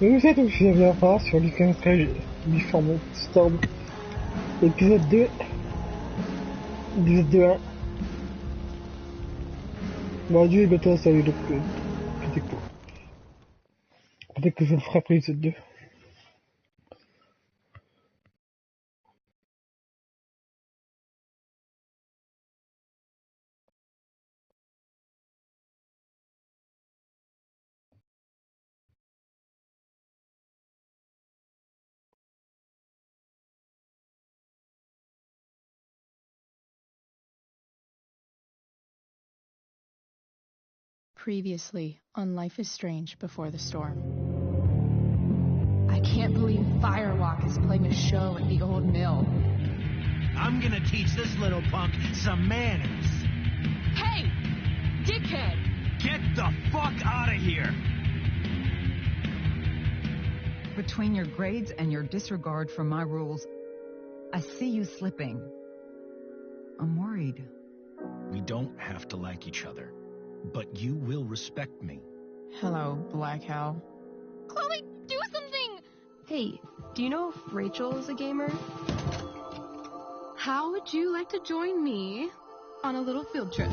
Et vous êtes où je viens voir sur l'Iconstrage Reformed Storm. Épisode 2. Épisode 2 1. Bon, Dieu, bientôt, ça y est, donc, peut-être que. Peut-être que je le ferai après l'épisode 2. Previously on Life is Strange Before the Storm. I can't believe Firewalk is playing a show at the old mill. I'm gonna teach this little punk some manners. Hey! Dickhead! Get the fuck out of here! Between your grades and your disregard for my rules, I see you slipping. I'm worried. We don't have to like each other, but you will respect me. Hello, Black Hal. Chloe, do something! Hey, do you know if Rachel is a gamer? How would you like to join me on a little field trip?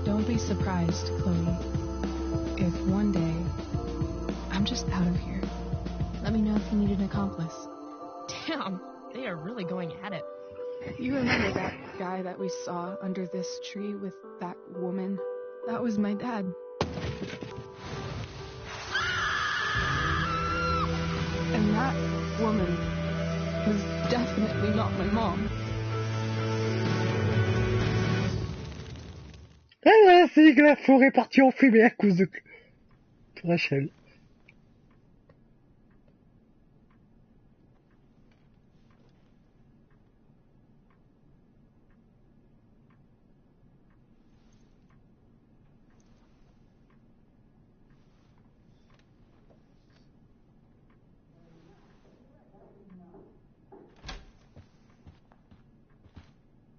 Don't be surprised, Chloe, if one day I'm just out of here. Let me know if you need an accomplice. Damn, they are really going at it. You remember that guy that we saw under this tree with that woman? That was my dad. And that woman was definitely not my mom. Ah voilà, c'est que la forêt est partie en fumée à cause de Rachel.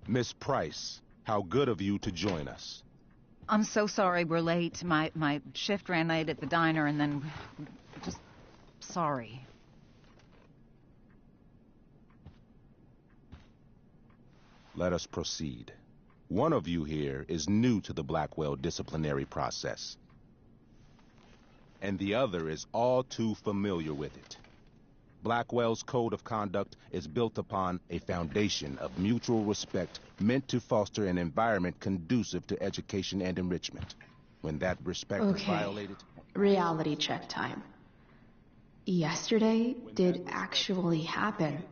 Miss Price, how good of you to join us. I'm so sorry we're late. My shift ran late at the diner and then... just... sorry. Let us proceed. One of you here is new to the Blackwell disciplinary process, and the other is all too familiar with it. Blackwell's code of conduct is built upon a foundation of mutual respect meant to foster an environment conducive to education and enrichment. When that respect is violated... Reality check time. Yesterday did actually happen.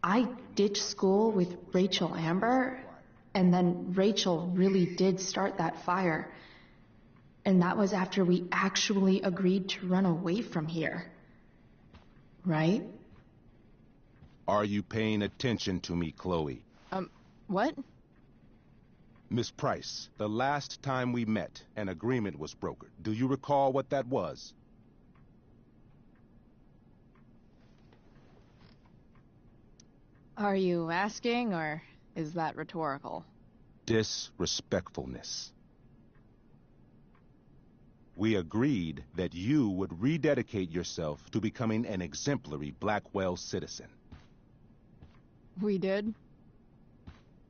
I ditched school with Rachel Amber, and then Rachel really did start that fire. And that was after we actually agreed to run away from here. Right? Are you paying attention to me, Chloe? What? Miss Price, the last time we met, an agreement was brokered. Do you recall what that was? Are you asking, or is that rhetorical? Disrespectfulness. We agreed that you would rededicate yourself to becoming an exemplary Blackwell citizen. We did?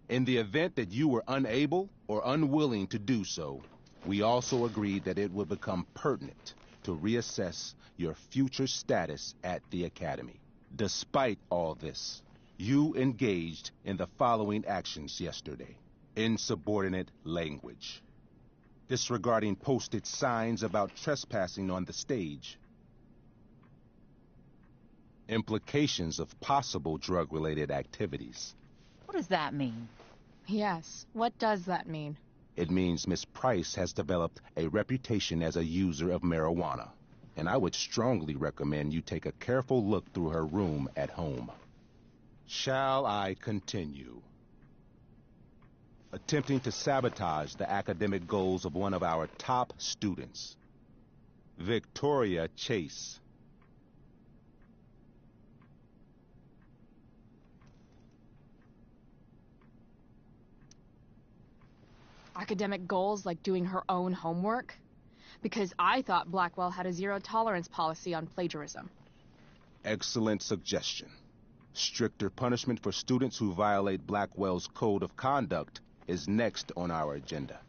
In the event that you were unable or unwilling to do so, we also agreed that it would become pertinent to reassess your future status at the Academy. Despite all this, you engaged in the following actions yesterday. Insubordinate language. Disregarding posted signs about trespassing on the stage. Implications of possible drug-related activities. What does that mean? Yes, what does that mean? It means Miss Price has developed a reputation as a user of marijuana, and I would strongly recommend you take a careful look through her room at home. Shall I continue? Attempting to sabotage the academic goals of one of our top students, Victoria Chase. Academic goals like doing her own homework? because I thought Blackwell had a zero-tolerance policy on plagiarism. Excellent suggestion. Stricter punishment for students who violate Blackwell's code of conduct is next on our agenda.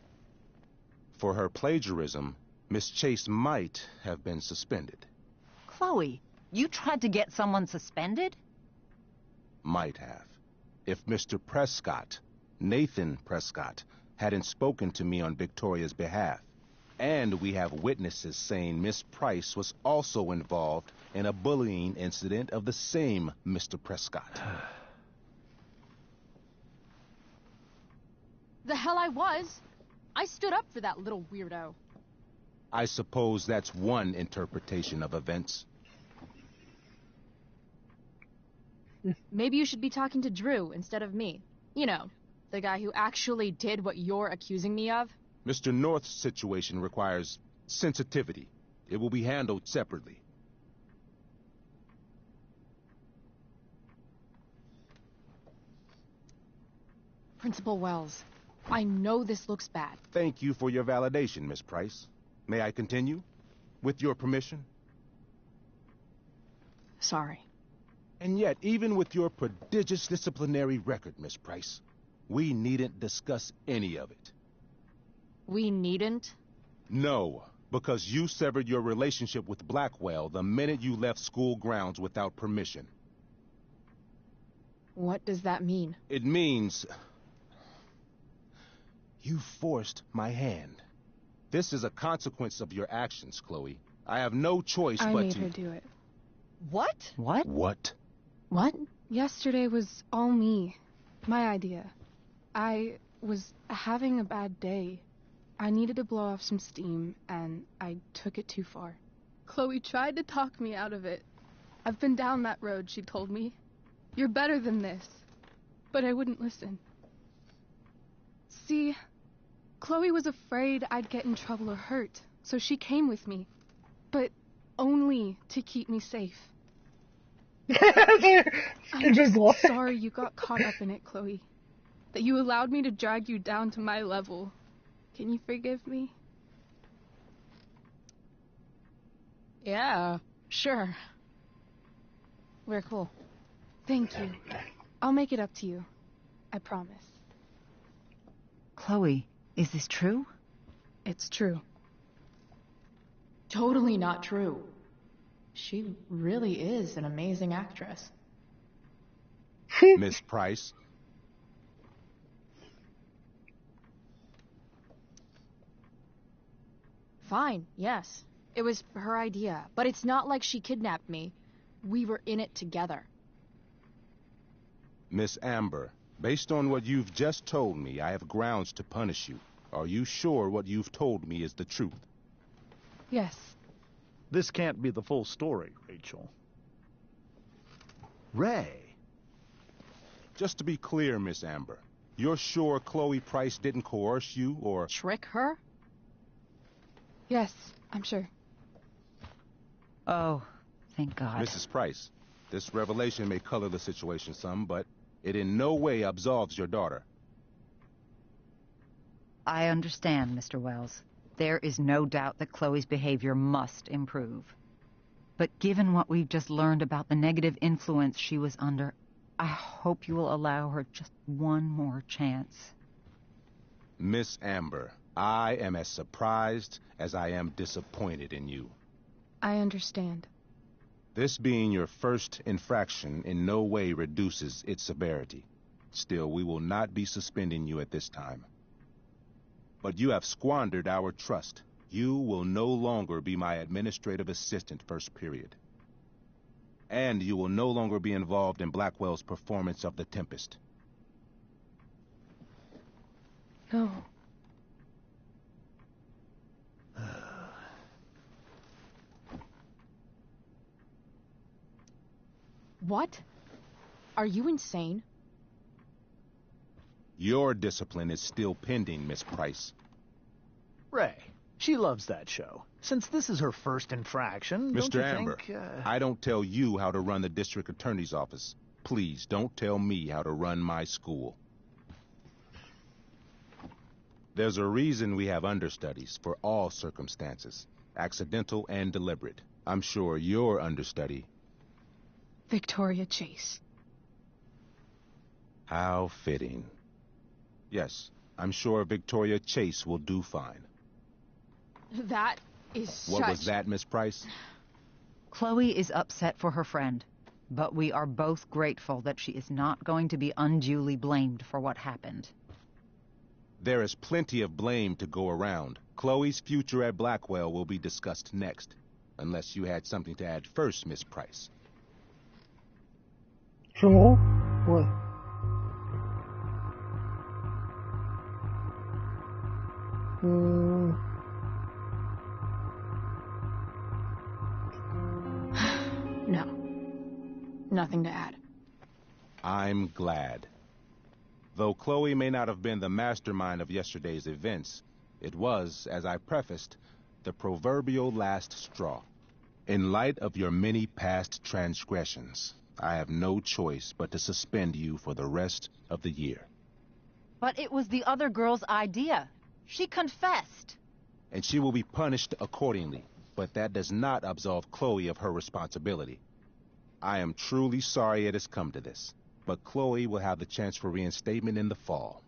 For her plagiarism, Miss Chase might have been suspended. Chloe, you tried to get someone suspended? Might have. If Mr. Prescott, Nathan Prescott, hadn't spoken to me on Victoria's behalf. And we have witnesses saying Miss Price was also involved in a bullying incident of the same Mr. Prescott. The hell I was! I stood up for that little weirdo. I suppose that's one interpretation of events. Maybe you should be talking to Drew instead of me. You know, the guy who actually did what you're accusing me of. Mr. North's situation requires sensitivity. It will be handled separately. Principal Wells, I know this looks bad. Thank you for your validation, Miss Price. May I continue? With your permission? Sorry. And yet, even with your prodigious disciplinary record, Miss Price, we needn't discuss any of it. We needn't? No, because you severed your relationship with Blackwell the minute you left school grounds without permission. What does that mean? It means you forced my hand. This is a consequence of your actions, Chloe. I have no choice I but made to... her do it. What? What? What? What? Yesterday was all me. My idea. I was having a bad day. I needed to blow off some steam, and I took it too far. Chloe tried to talk me out of it. I've been down that road, she told me. You're better than this. But I wouldn't listen. See, Chloe was afraid I'd get in trouble or hurt, so she came with me. But only to keep me safe. I'm Just what? sorry you got caught up in it, Chloe. That you allowed me to drag you down to my level. Can you forgive me? Yeah, sure. We're cool. Thank you. I'll make it up to you. I promise. Chloe, is this true? It's true. Totally not true. She really is an amazing actress. Miss Price? Fine, yes. It was her idea, but it's not like she kidnapped me. We were in it together. Miss Amber, based on what you've just told me, I have grounds to punish you. Are you sure what you've told me is the truth? Yes. This can't be the full story, Rachel. Ray. Just to be clear, Miss Amber, you're sure Chloe Price didn't coerce you or... Trick her? Yes, I'm sure. Oh, thank God. Mrs. Price, this revelation may color the situation some, but it in no way absolves your daughter. I understand, Mr. Wells. There is no doubt that Chloe's behavior must improve. But given what we've just learned about the negative influence she was under, I hope you will allow her just one more chance. Miss Amber, I am as surprised as I am disappointed in you. I understand. This being your first infraction in no way reduces its severity. Still, we will not be suspending you at this time. But you have squandered our trust. You will no longer be my administrative assistant first period. And you will no longer be involved in Blackwell's performance of The Tempest. No. What? Are you insane? Your discipline is still pending, Miss Price. Ray. She loves that show. Since this is her first infraction, don't Mr. you Amber, think, I don't tell you how to run the district attorney's office. Please, don't tell me how to run my school. There's a reason we have understudies for all circumstances, accidental and deliberate. I'm sure your understudy... Victoria Chase. How fitting. Yes, I'm sure Victoria Chase will do fine. That is What was that, Miss Price? Chloe is upset for her friend, but we are both grateful that she is not going to be unduly blamed for what happened. There is plenty of blame to go around. Chloe's future at Blackwell will be discussed next. Unless you had something to add first, Miss Price. Comment? Ouais. No. Nothing to add. I'm glad. Though Chloe may not have been the mastermind of yesterday's events, it was, as I prefaced, the proverbial last straw. In light of your many past transgressions, I have no choice but to suspend you for the rest of the year. But it was the other girl's idea. She confessed. And she will be punished accordingly, but that does not absolve Chloe of her responsibility. I am truly sorry it has come to this, but Chloe will have the chance for reinstatement in the fall.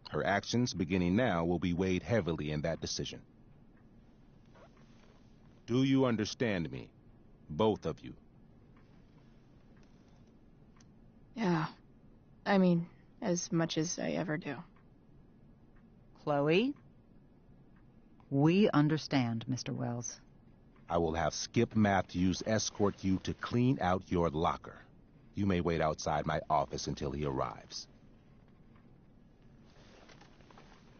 Her actions, beginning now, will be weighed heavily in that decision. Do you understand me? Both of you. Yeah. I mean, as much as I ever do. Chloe? We understand, Mr. Wells. I will have Skip Matthews escort you to clean out your locker. You may wait outside my office until he arrives.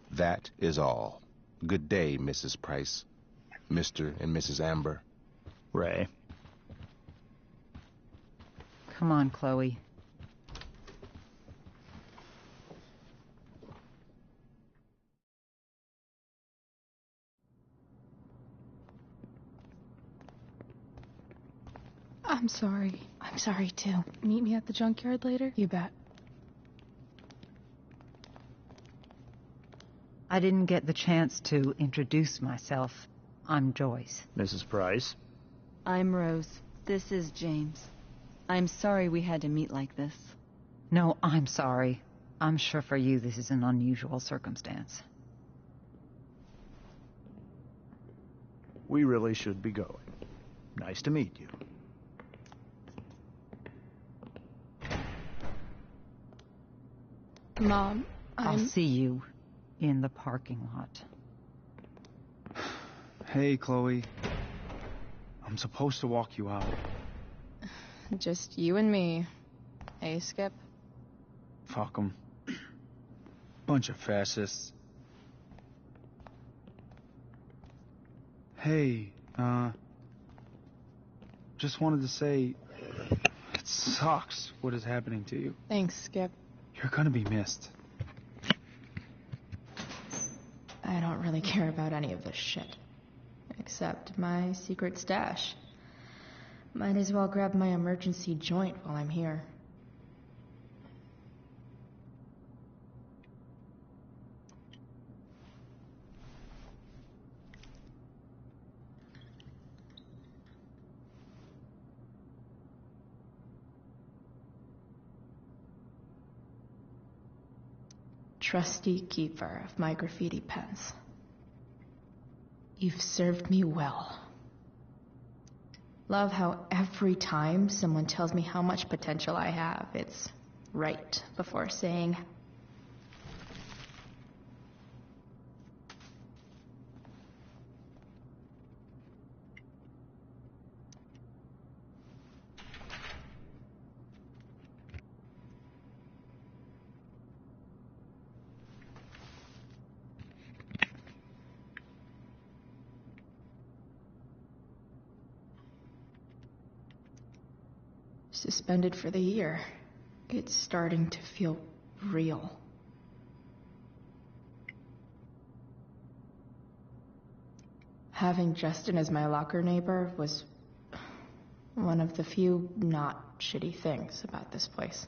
That is all. Good day, Mrs. Price. Mr. and Mrs. Amber. Ray. Come on, Chloe. I'm sorry. I'm sorry, too. Meet me at the junkyard later? You bet. I didn't get the chance to introduce myself. I'm Joyce. Mrs. Price. I'm Rose. This is James. I'm sorry we had to meet like this. No, I'm sorry. I'm sure for you this is an unusual circumstance. We really should be going. Nice to meet you. Mom, I'll see you in the parking lot. Hey, Chloe. I'm supposed to walk you out. Just you and me. Hey, Skip. Fuck 'em. Bunch of fascists. Hey, just wanted to say, it sucks what is happening to you. Thanks, Skip. You're gonna be missed. I don't really care about any of this shit. Except my secret stash. Might as well grab my emergency joint while I'm here. Trusty keeper of my graffiti pens. You've served me well. Love how every time someone tells me how much potential I have, it's right before saying, suspended for the year. It's starting to feel real. Having Justin as my locker neighbor was one of the few not shitty things about this place.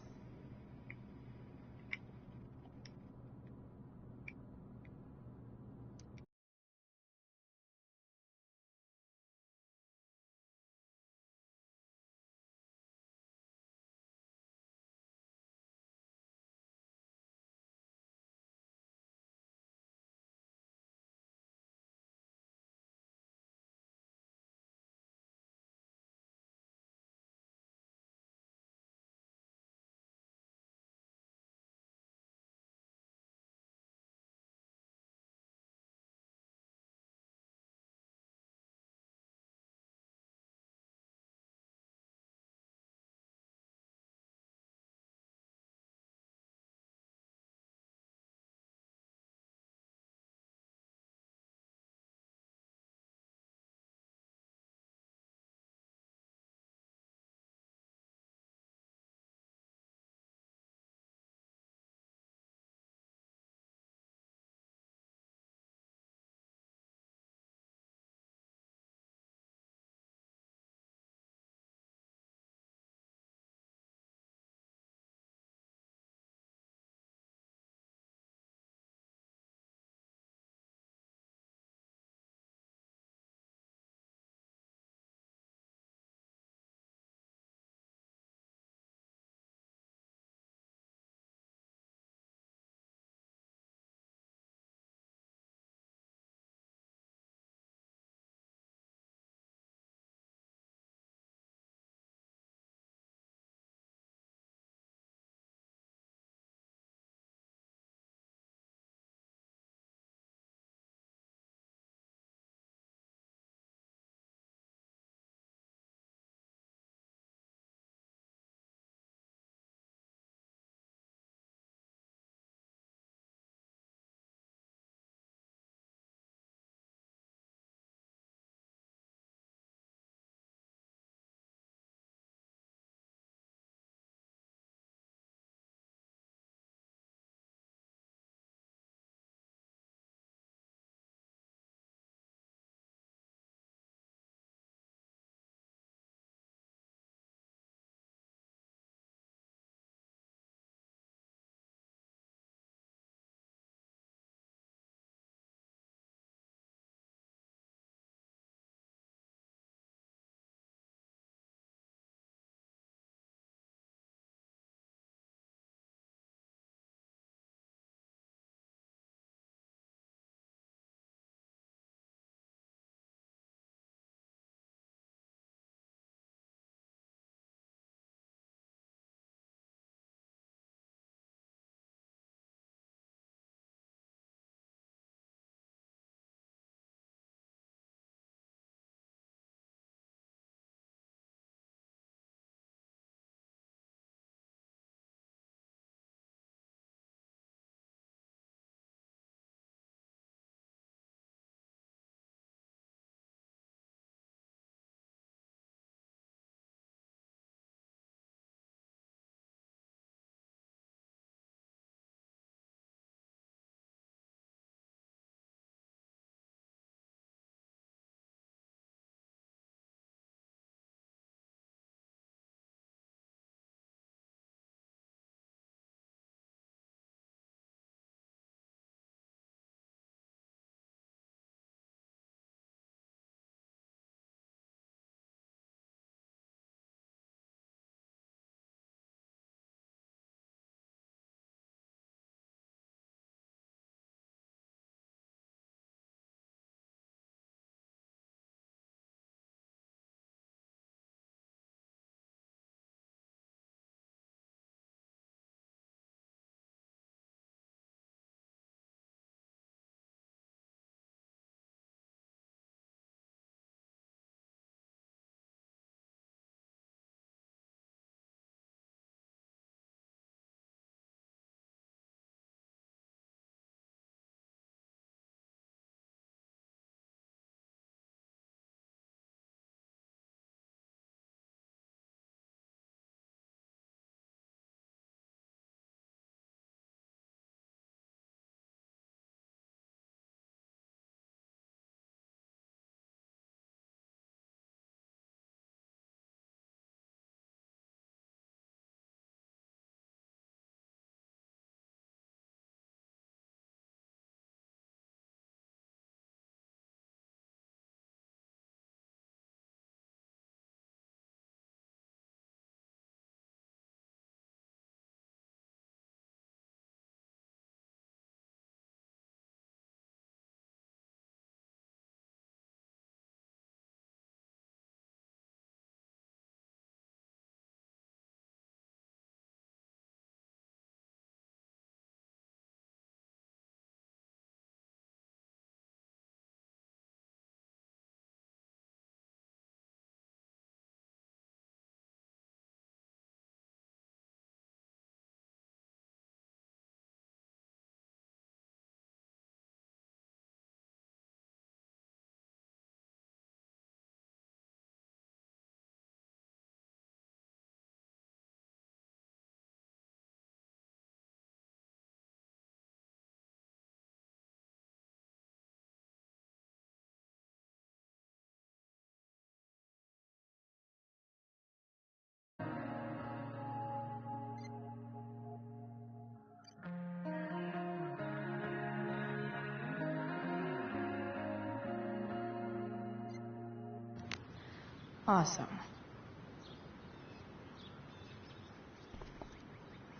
Awesome.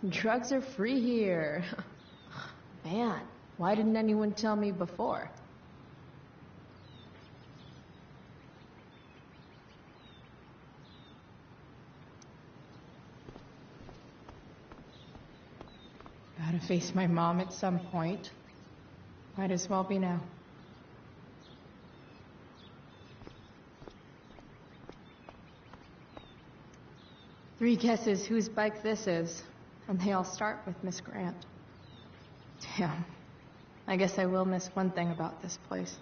Drugs are free here. Man, why didn't anyone tell me before? Gotta face my mom at some point. Might as well be now. Three guesses whose bike this is, and they all start with Miss Grant. Damn. I guess I will miss one thing about this place.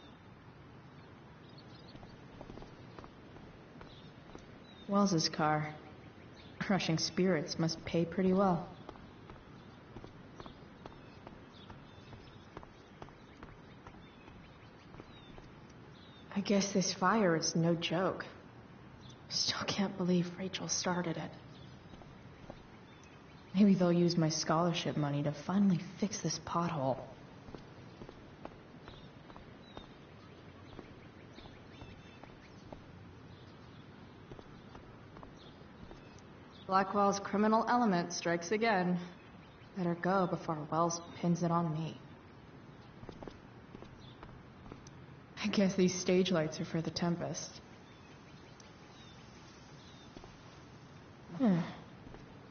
Wells's car. Crushing spirits must pay pretty well. I guess this fire is no joke. Still can't believe Rachel started it. Maybe they'll use my scholarship money to finally fix this pothole. Blackwell's criminal element strikes again. Better go before Wells pins it on me. I guess these stage lights are for the Tempest.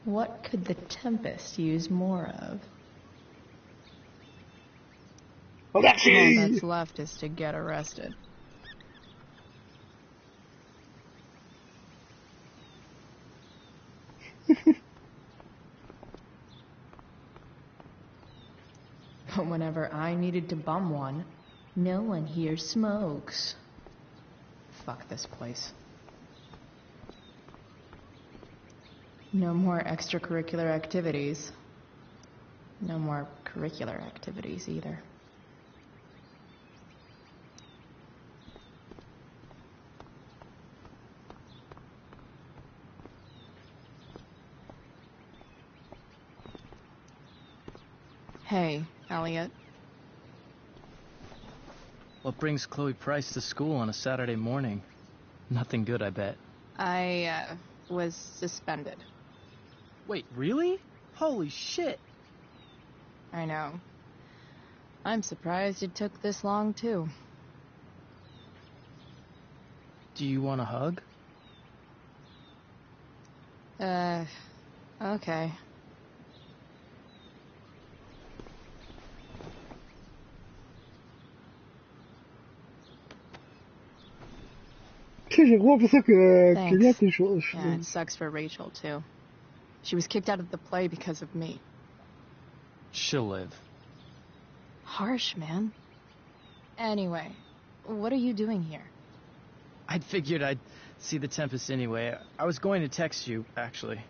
What could the Tempest use more of? All that's left is to get arrested. But whenever I needed to bum one, no one here smokes. Fuck this place. No more extracurricular activities. No more curricular activities either. Hey, Elliot. What brings Chloe Price to school on a Saturday morning? Nothing good, I bet. I, was suspended. Wait, really? Holy shit! I know. I'm surprised it took this long, too. Do you want a hug? Okay. J'ai vraiment l'impression que Thanks. Kélia, Yeah, it sucks for Rachel, too. She was kicked out of the play because of me. She'll live. Harsh, man. Anyway, what are you doing here? I figured I'd see the Tempest anyway. I was going to text you, actually.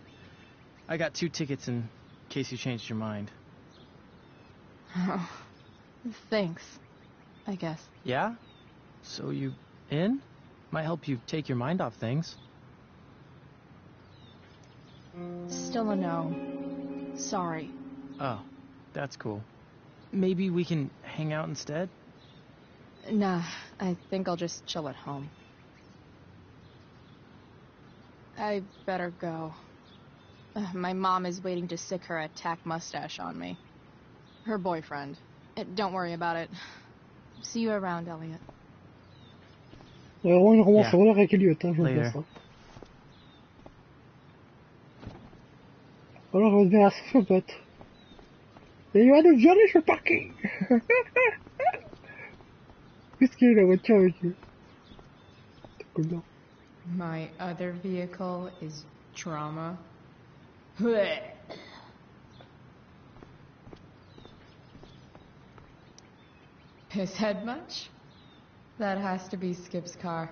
I got 2 tickets in case you changed your mind. Oh, thanks, I guess. Yeah? So you in? Might help you take your mind off things. Still a no. Sorry. Oh, that's cool. Maybe we can hang out instead? Nah, I think I'll just chill at home. I better go. My mom is waiting to sick her attack mustache on me. Her boyfriend. Don't worry about it. See you around, Elliot. Il y a vraiment une romance sur l'heure avec Elliot, hein, je vois ça. Alors, je vais devenir un sociopathe. Et il va nous violer sur le parking. Qu'est-ce qu'il y a la voiture avec eux? My other vehicle is trauma. His head much? That has to be Skip's car.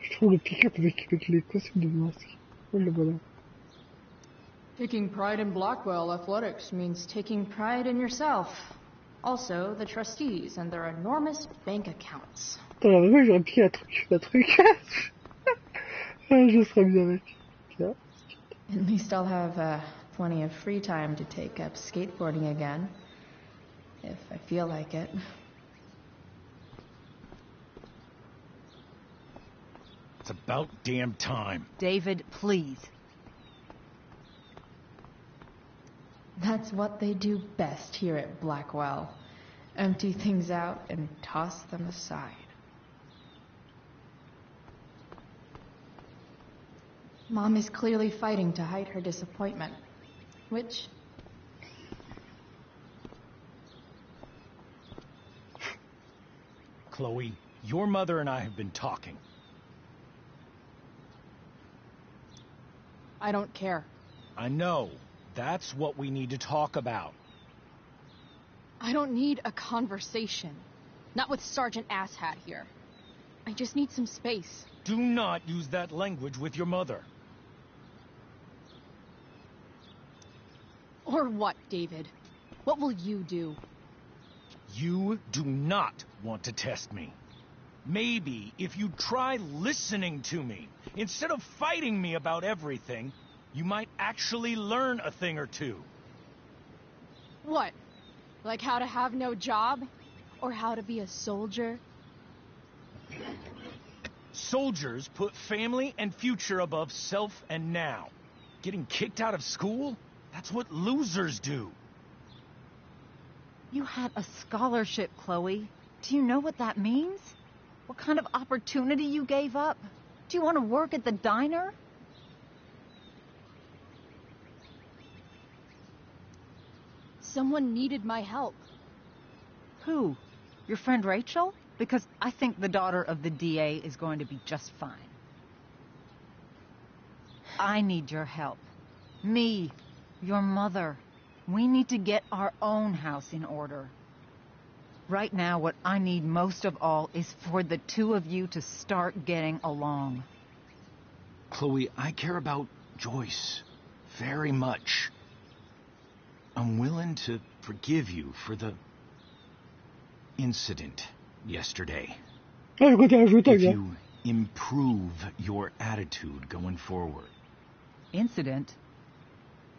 Je trouve le pick-up avec les costumes de masque. Oh, le voilà. Taking pride in Blackwell athletics means taking pride in yourself. Also, the trustees and their enormous bank accounts. Attends, la vraie, j'aurais piqué la truc. Je serais bien avec. Tiens. At least I'll have plenty of free time to take up skateboarding again. If I feel like it. It's about damn time. David, please. That's what they do best here at Blackwell. Empty things out and toss them aside. Mom is clearly fighting to hide her disappointment, which... Chloe, your mother and I have been talking. I don't care. I know. That's what we need to talk about. I don't need a conversation. Not with Sergeant Asshat here. I just need some space. Do not use that language with your mother. Or what, David? What will you do? You do not want to test me. Maybe if you try listening to me, instead of fighting me about everything, you might actually learn a thing or two. What? Like how to have no job? Or how to be a soldier? Soldiers put family and future above self and now. Getting kicked out of school? That's what losers do. You had a scholarship, Chloe. Do you know what that means? What kind of opportunity you gave up? Do you want to work at the diner? Someone needed my help. Who? Your friend Rachel? Because I think the daughter of the DA is going to be just fine. I need your help. Me, your mother. We need to get our own house in order. Right now, what I need most of all is for the two of you to start getting along. Chloe, I care about Joyce very much. I'm willing to forgive you for the incident yesterday. If you improve your attitude going forward. Incident?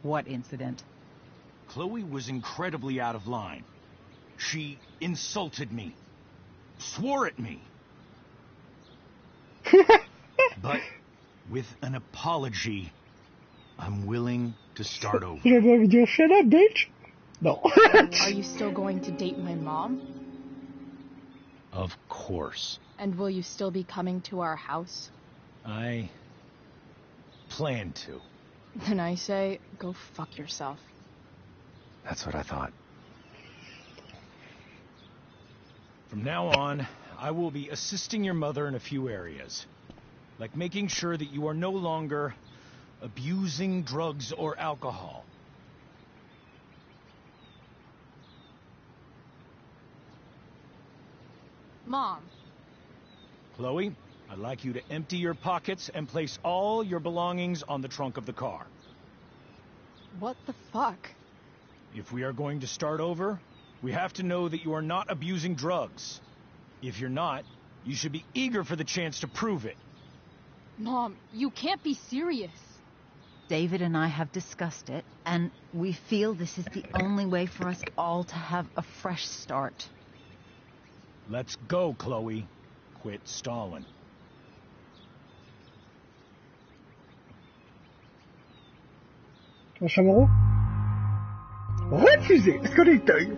What incident? Chloe was incredibly out of line. She insulted me, swore at me. But with an apology, I'm willing to start over. Shut up, bitch! No. Are you still going to date my mom? Of course. And will you still be coming to our house? I plan to. Then I say, go fuck yourself. That's what I thought. From now on, I will be assisting your mother in a few areas. Like making sure that you are no longer abusing drugs or alcohol. Mom. Chloe, I'd like you to empty your pockets and place all your belongings on the trunk of the car. What the fuck? If we are going to start over, we have to know that you are not abusing drugs. If you're not, you should be eager for the chance to prove it. Mom, you can't be serious. David and I have discussed it, and we feel this is the only way for us all to have a fresh start. Let's go, Chloe. Quit stalling. Un chameau? Refusé! Est-ce qu'on est œil?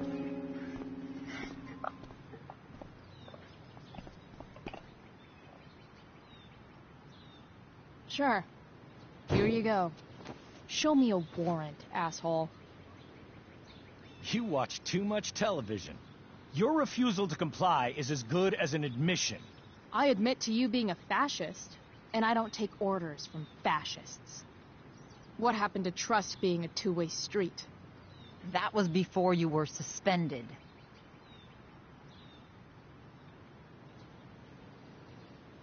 Sure. Here you go. Show me a warrant, asshole. You watch too much television. Your refusal to comply is as good as an admission. I admit to you being a fascist, and I don't take orders from fascists. What happened to trust being a two-way street? That was before you were suspended.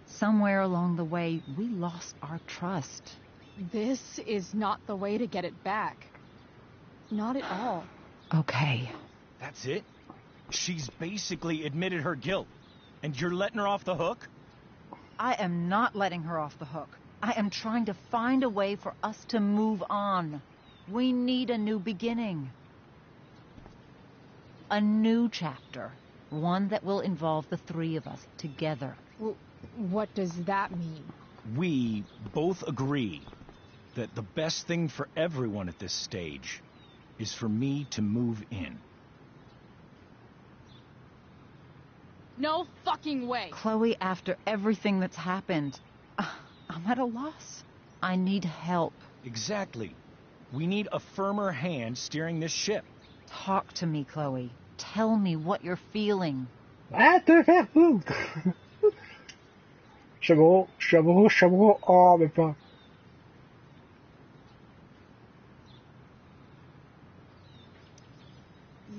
Somewhere along the way, we lost our trust. This is not the way to get it back. Not at all. Okay. That's it? She's basically admitted her guilt, and you're letting her off the hook? I am not letting her off the hook. I am trying to find a way for us to move on. We need a new beginning. A new chapter. One that will involve the three of us together. What does that mean? we both agree that the best thing for everyone at this stage is for me to move in. No fucking way. Chloe, after everything that's happened, I'm at a loss. I need help. Exactly. We need a firmer hand steering this ship. Talk to me, Chloe. Tell me what you're feeling. Ah, te faire foutre. Je suis amoureux, oh, mais pas.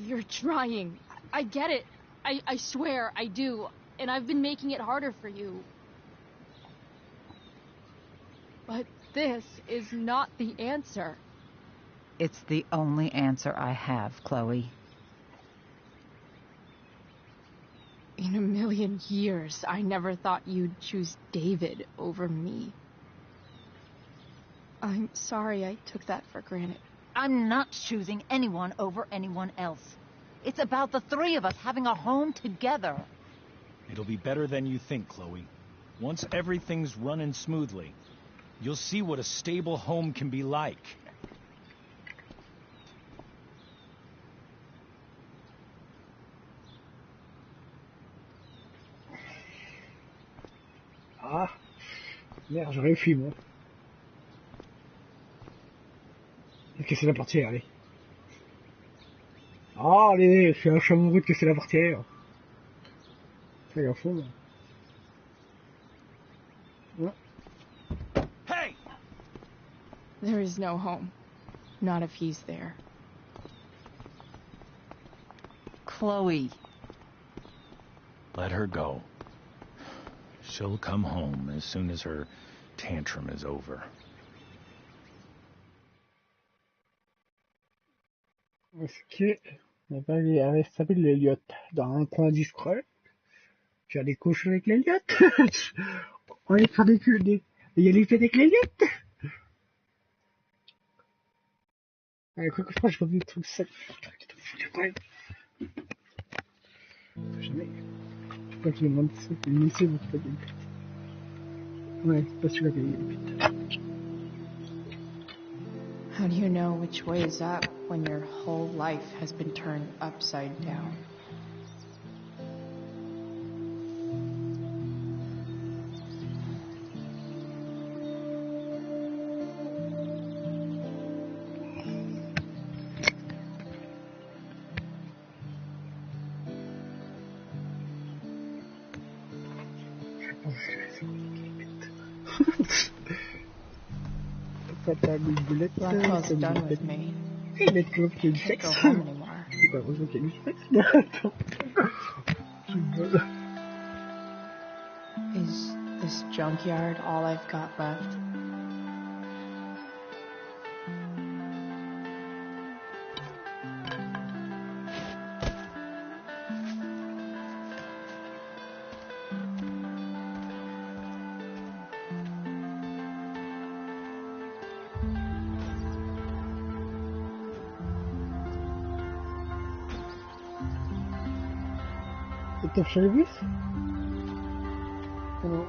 You're trying. I get it. I swear, I do. And I've been making it harder for you. But this is not the answer. It's the only answer I have, Chloe. In a million years, I never thought you'd choose David over me. I'm sorry I took that for granted. I'm not choosing anyone over anyone else. It's about the three of us having a home together. It'll be better than you think, Chloe. Once everything's running smoothly, you'll see what a stable home can be like. Ah, merde, j'aurais fui, moi. Casser la portière, allez. Ah, allez, je suis amoureux de casser la portière. Fais gaffe, moi. Ouais. Hey! There is no home. Not if he's there. Chloe. Let her go. She'll come home as soon as her tantrum is over. Est-ce que on va aller s'appeler l'Eliott dans un coin discret? Faire des couches avec l'Eliott. On va aller faire des y aller avec l'Eliott. Quoi que je crois, j'ai pas vu le truc sec. Jamais. Je crois qu'il demande ça, c'est une essai, donc c'est pas bien. Ouais, c'est pas celui-là qui est vite. How do you know which way is up when your whole life has been turned upside down? Blackwell's done with me. Can't go home anymore. Is this junkyard all I've got left? T'as fait le bus? Non.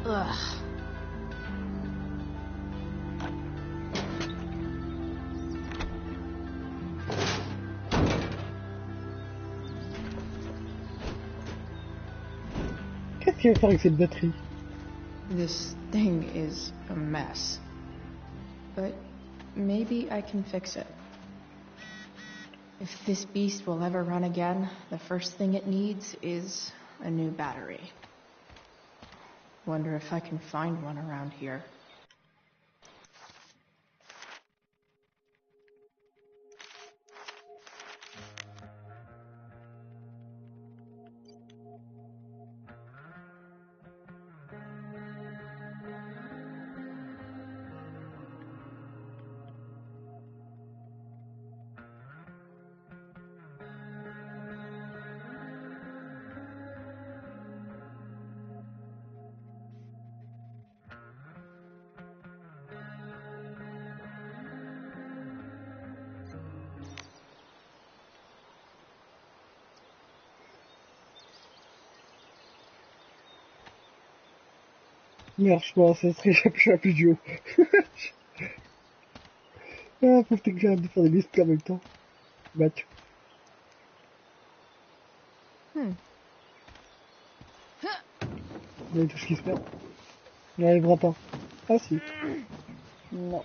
Ugh. Qu'est-ce qu'il va faire avec cette batterie? This thing is a mess. But maybe I can fix it. If this beast will ever run again, the first thing it needs is a new battery. Wonder if I can find one around here. Merde, je pense, ça serait un plus du haut. Ah, faut que j'arrête de faire des listes en même temps. Match. Il y a tout ce qui se perd. Il n'y arrivera pas. Ah si. Non.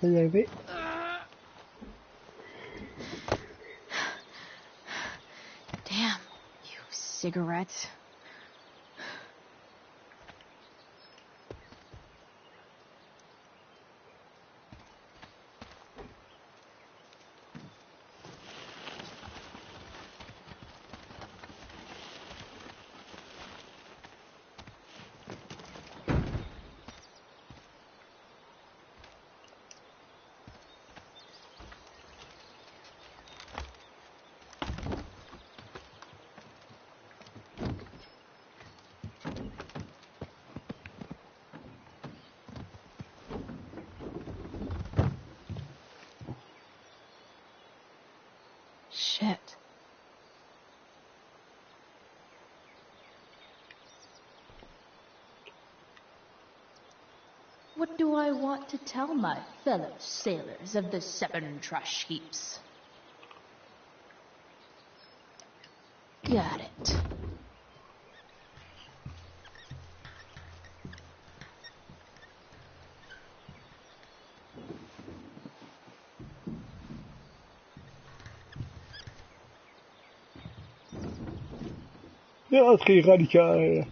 Ça y arriver. Damn, you cigarettes. Shit. What do I want to tell my fellow sailors of the 7 trash heaps? Got it. Ja, très radical.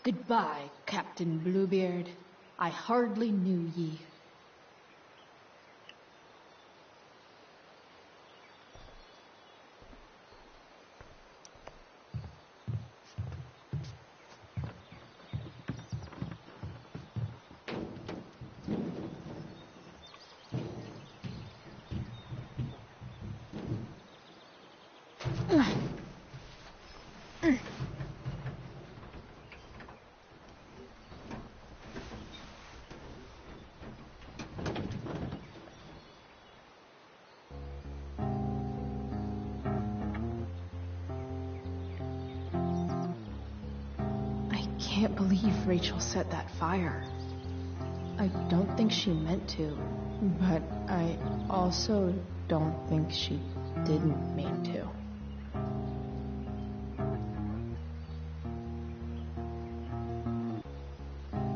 Goodbye, Captain Bluebeard. I hardly knew ye. I can't believe Rachel set that fire. I don't think she meant to, but I also don't think she didn't mean to.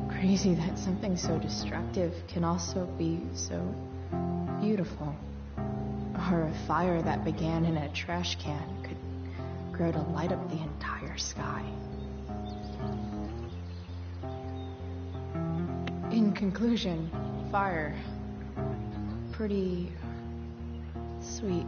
Crazy that something so destructive can also be so beautiful. Or a fire that began in a trash can could grow to light up the entire sky. In conclusion, fire. Pretty sweet.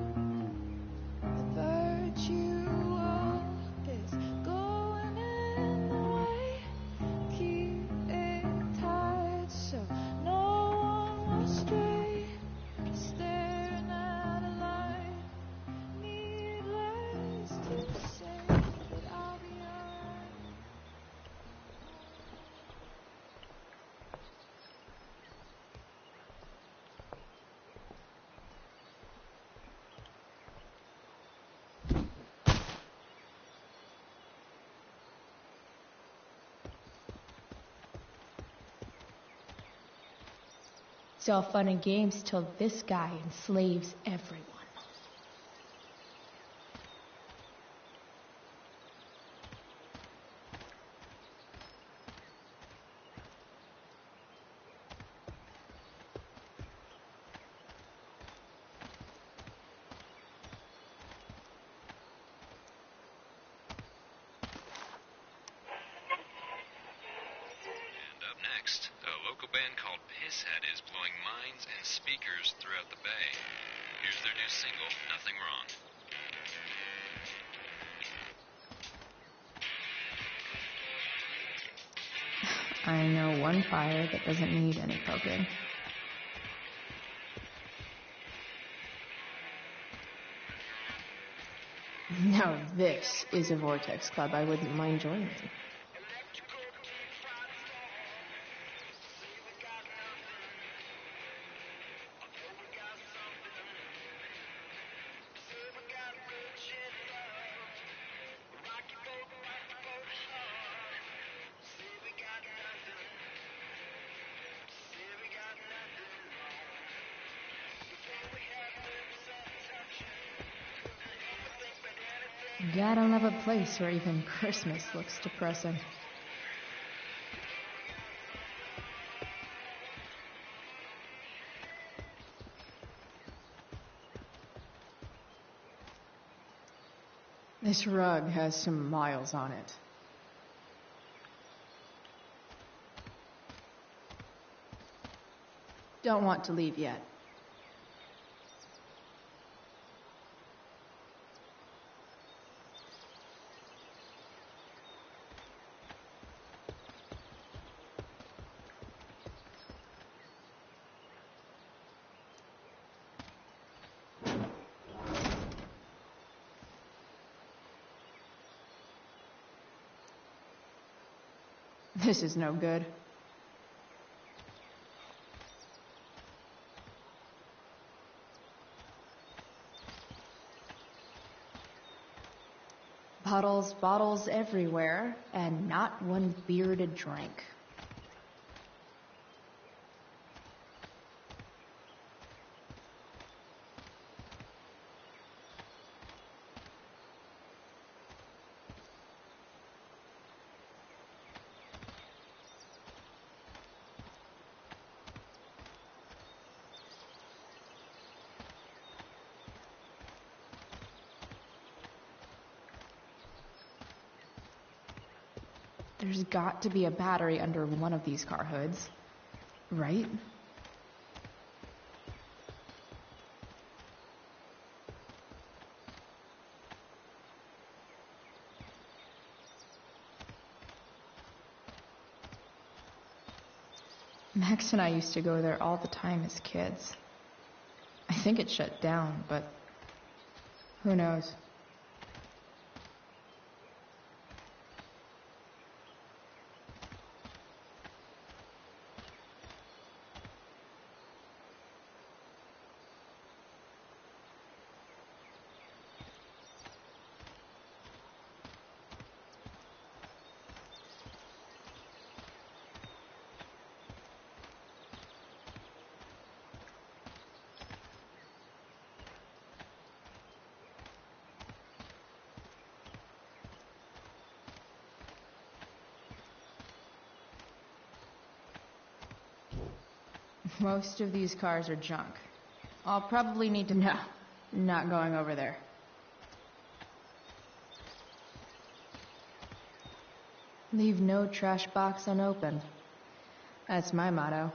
It's all fun and games till this guy enslaves everyone. Next, a local band called Pisshead is blowing minds and speakers throughout the bay. Here's their new single, Nothing Wrong. I know one fire that doesn't need any poking. Now this is a Vortex Club I wouldn't mind joining. Gotta love a place where even Christmas looks depressing. This rug has some miles on it. Don't want to leave yet. This is no good. Bottles everywhere, and not one beer to drink. There's got to be a battery under one of these car hoods, right? Max and I used to go there all the time as kids. I think it shut down, but who knows? Most of these cars are junk. I'll probably need to know. Not going over there. Leave no trash box unopened. That's my motto.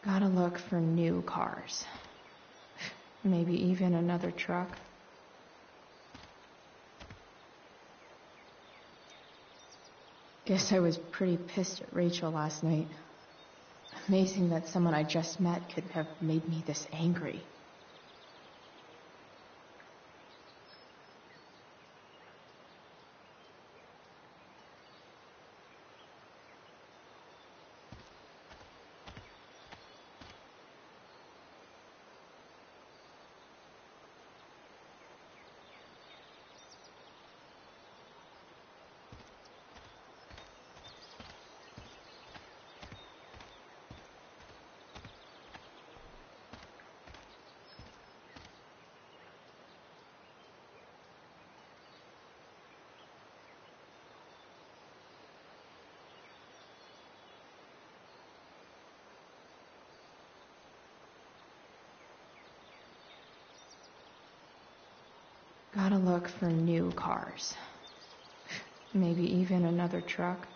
Gotta look for new cars. Maybe even another truck. Guess I was pretty pissed at Rachel last night. Amazing that someone I just met could have made me this angry. Gotta look for new cars. Maybe even another truck.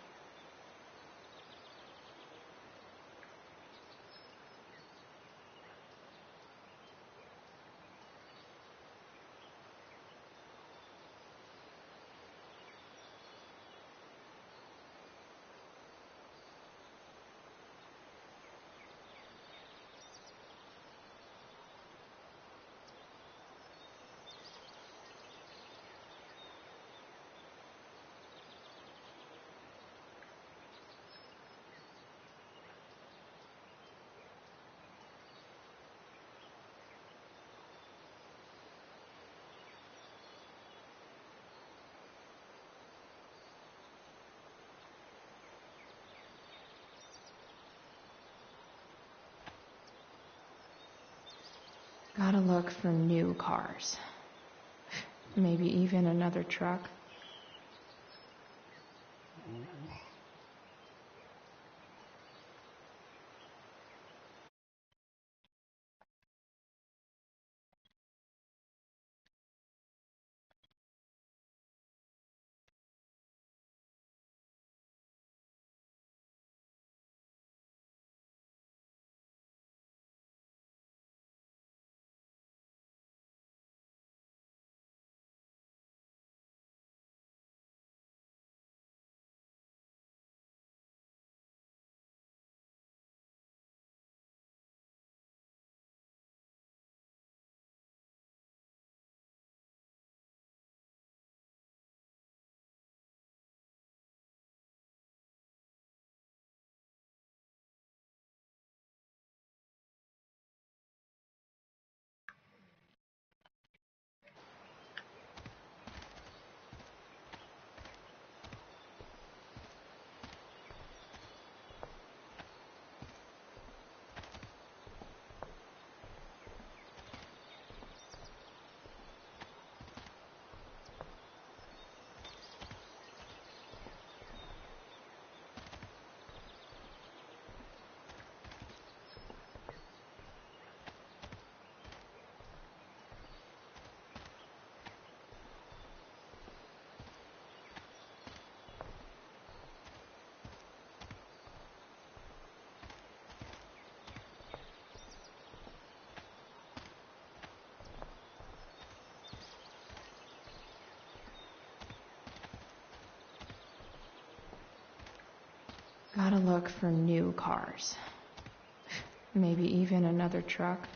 Gotta look for new cars. Maybe even another truck. Gotta look for new cars. Maybe even another truck.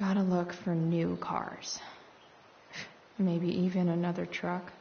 Gotta look for new cars. Maybe even another truck.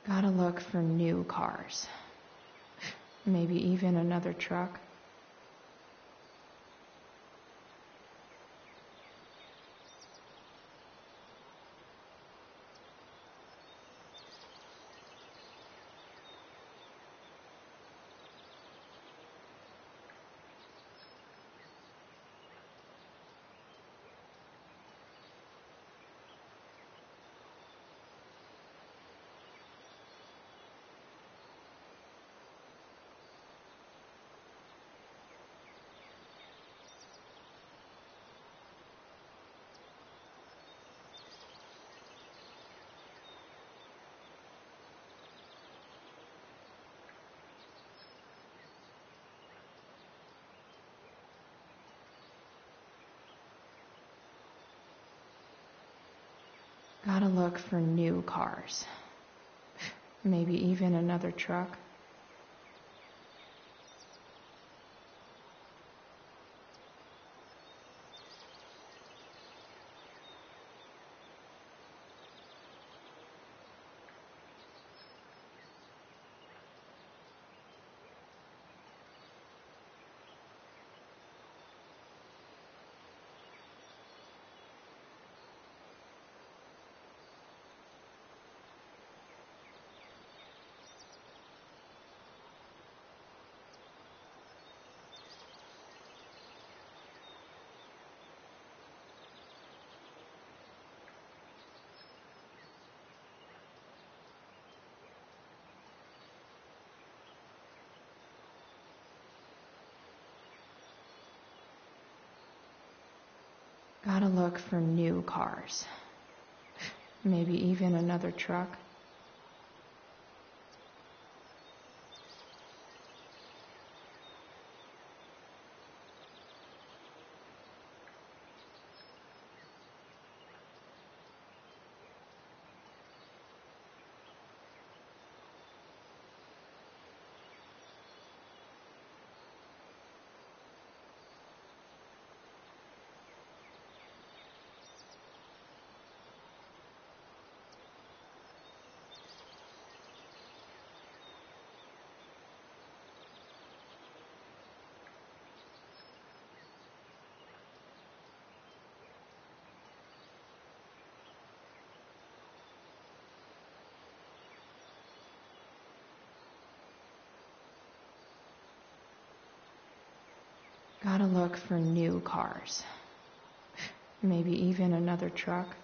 Gotta look for new cars. Maybe even another truck. Gotta look for new cars. Maybe even another truck. Gotta look for new cars. Maybe even another truck. Gotta look for new cars. Maybe even another truck.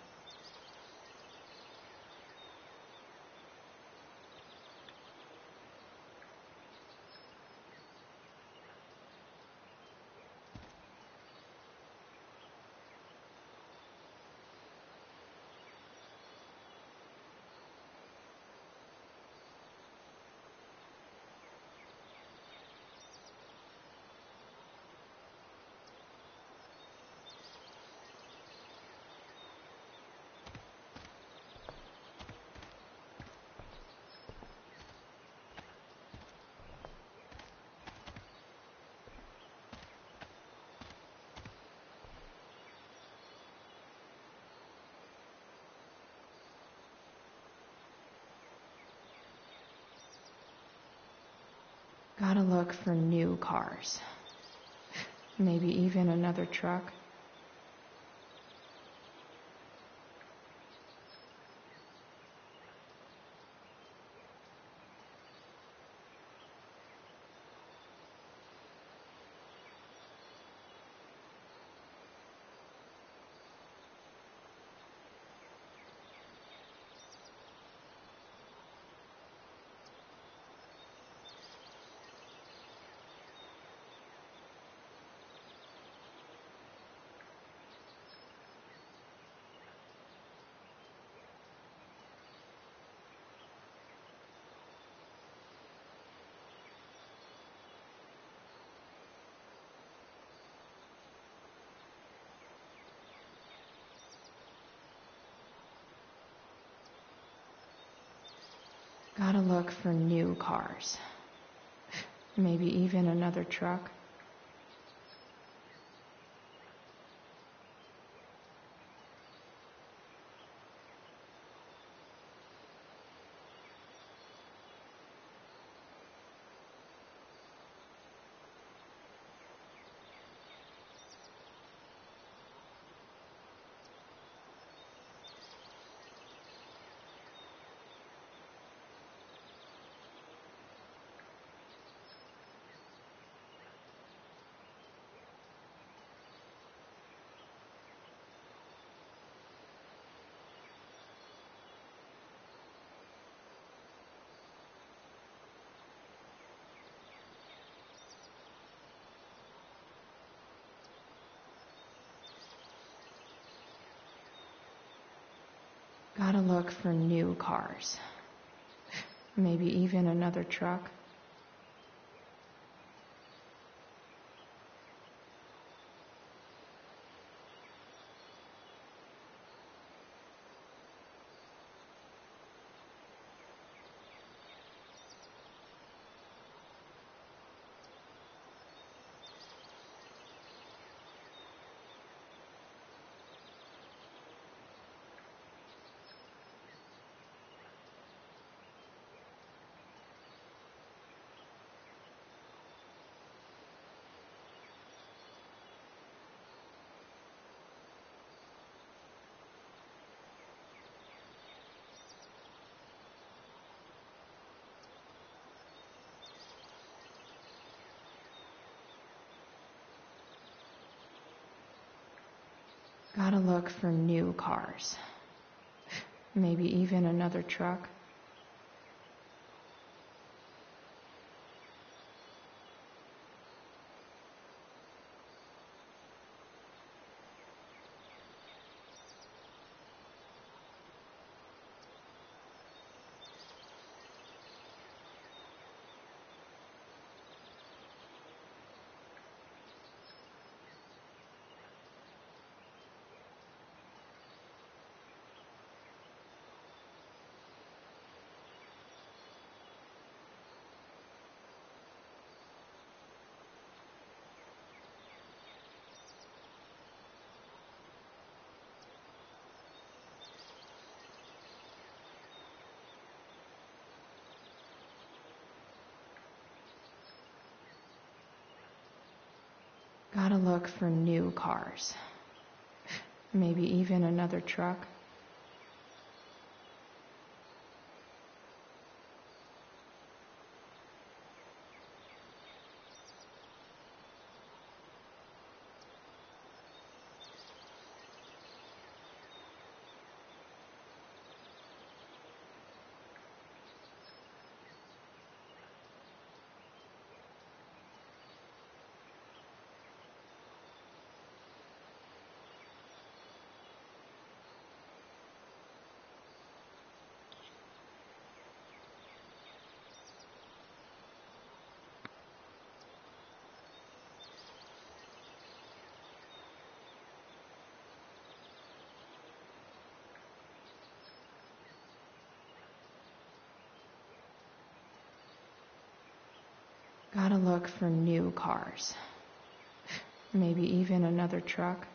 Gotta look for new cars. Maybe even another truck. Gotta look for new cars. Maybe even another truck. Gotta look for new cars. Maybe even another truck. Gotta look for new cars. Maybe even another truck. Gotta look for new cars. Maybe even another truck. Gotta look for new cars. Maybe even another truck.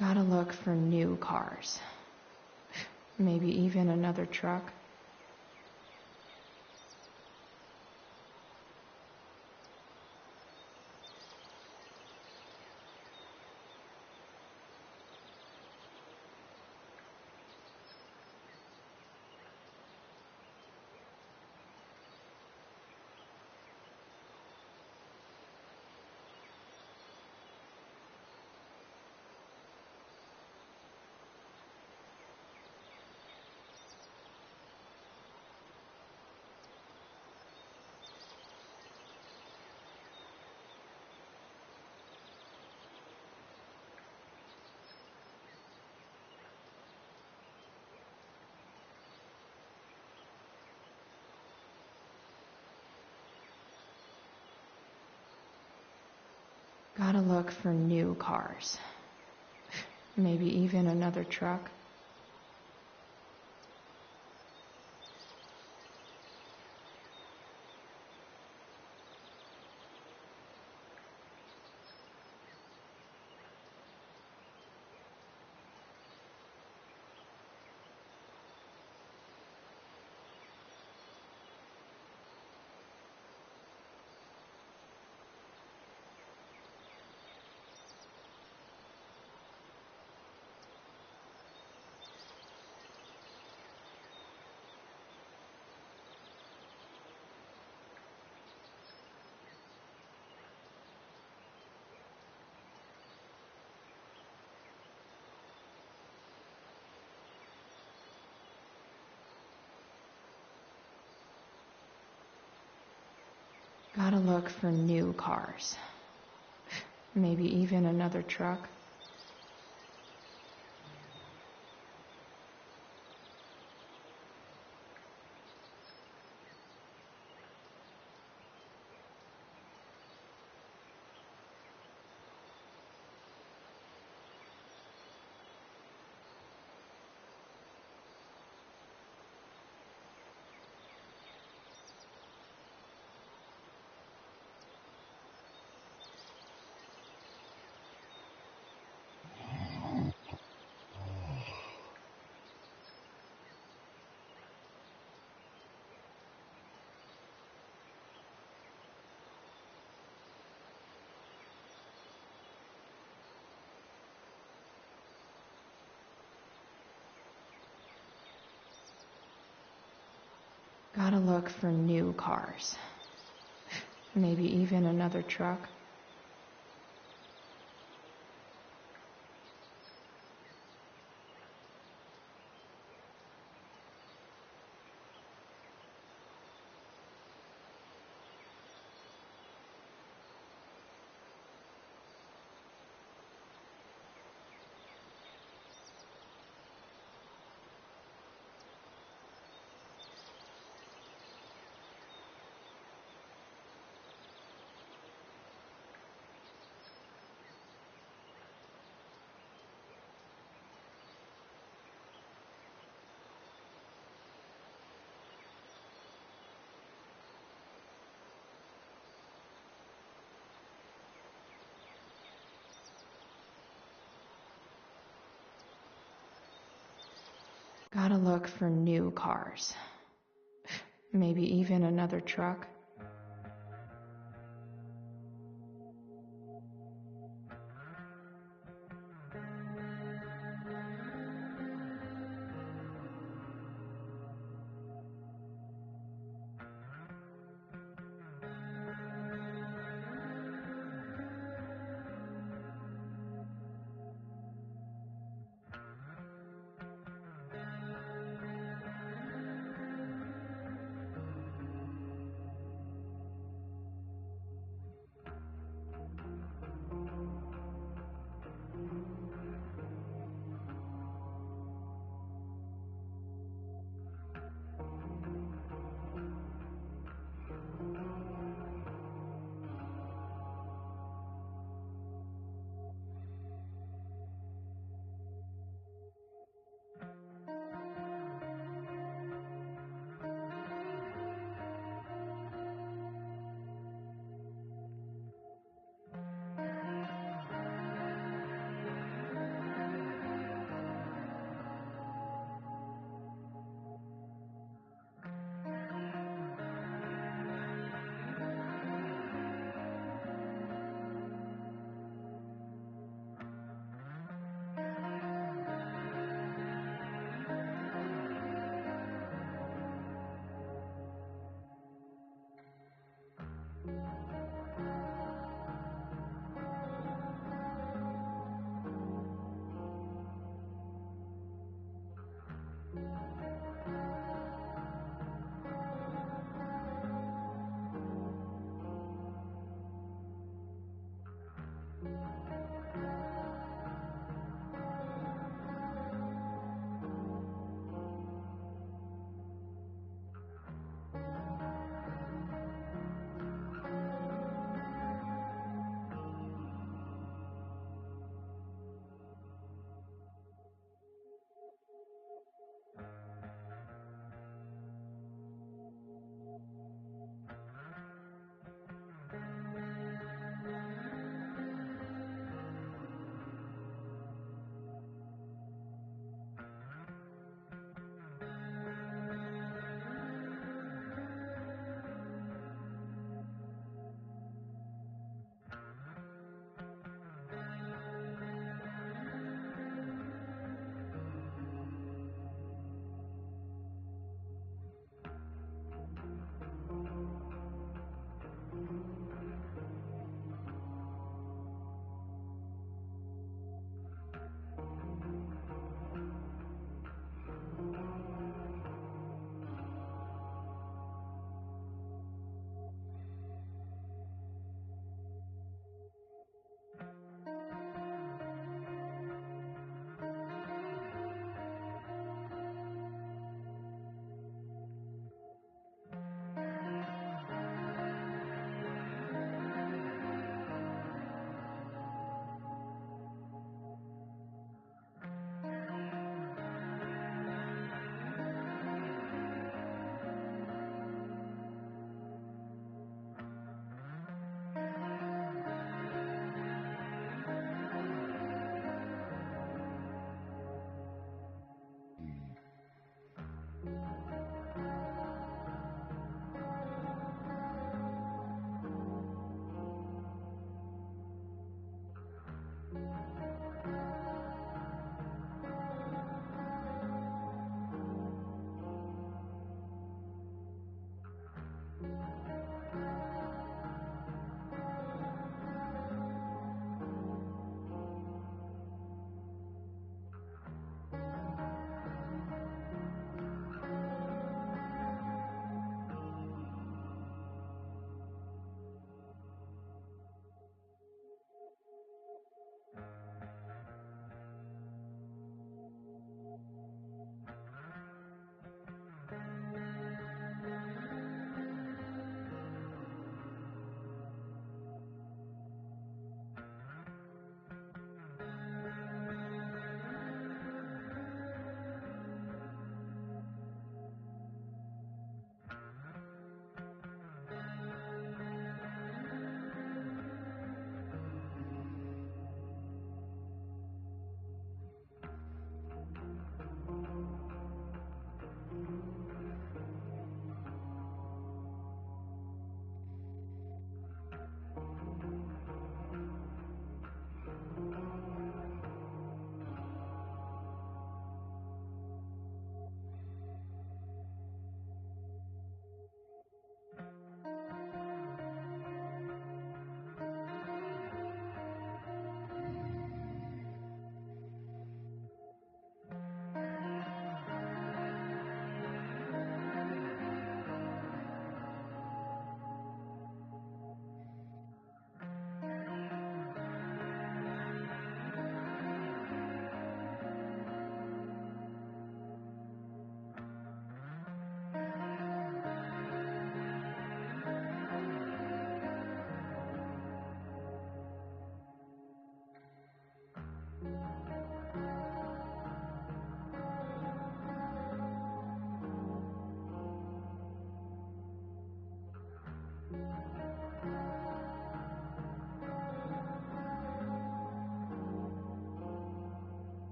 Gotta look for new cars. Maybe even another truck. Gotta look for new cars. Maybe even another truck. Gotta look for new cars. Maybe even another truck. Gotta look for new cars. Maybe even another truck. Gotta look for new cars. Maybe even another truck.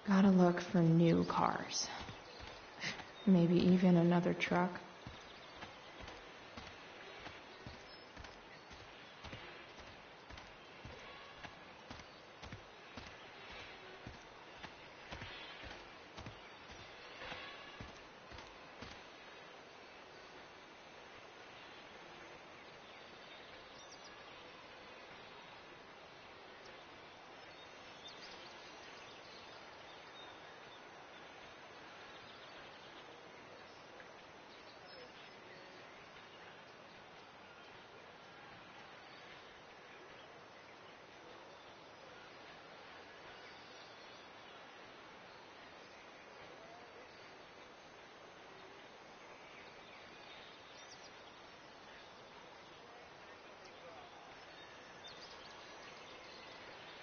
Gotta look for new cars. Maybe even another truck.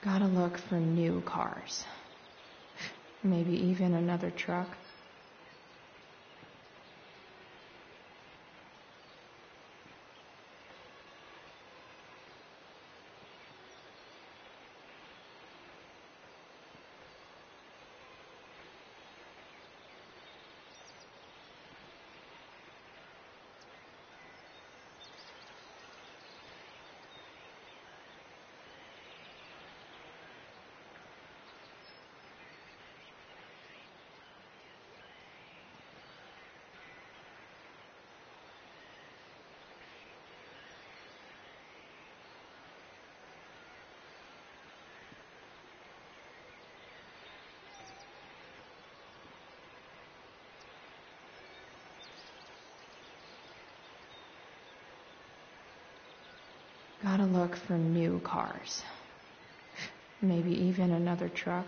Gotta look for new cars. Maybe even another truck. Gotta look for new cars. Maybe even another truck.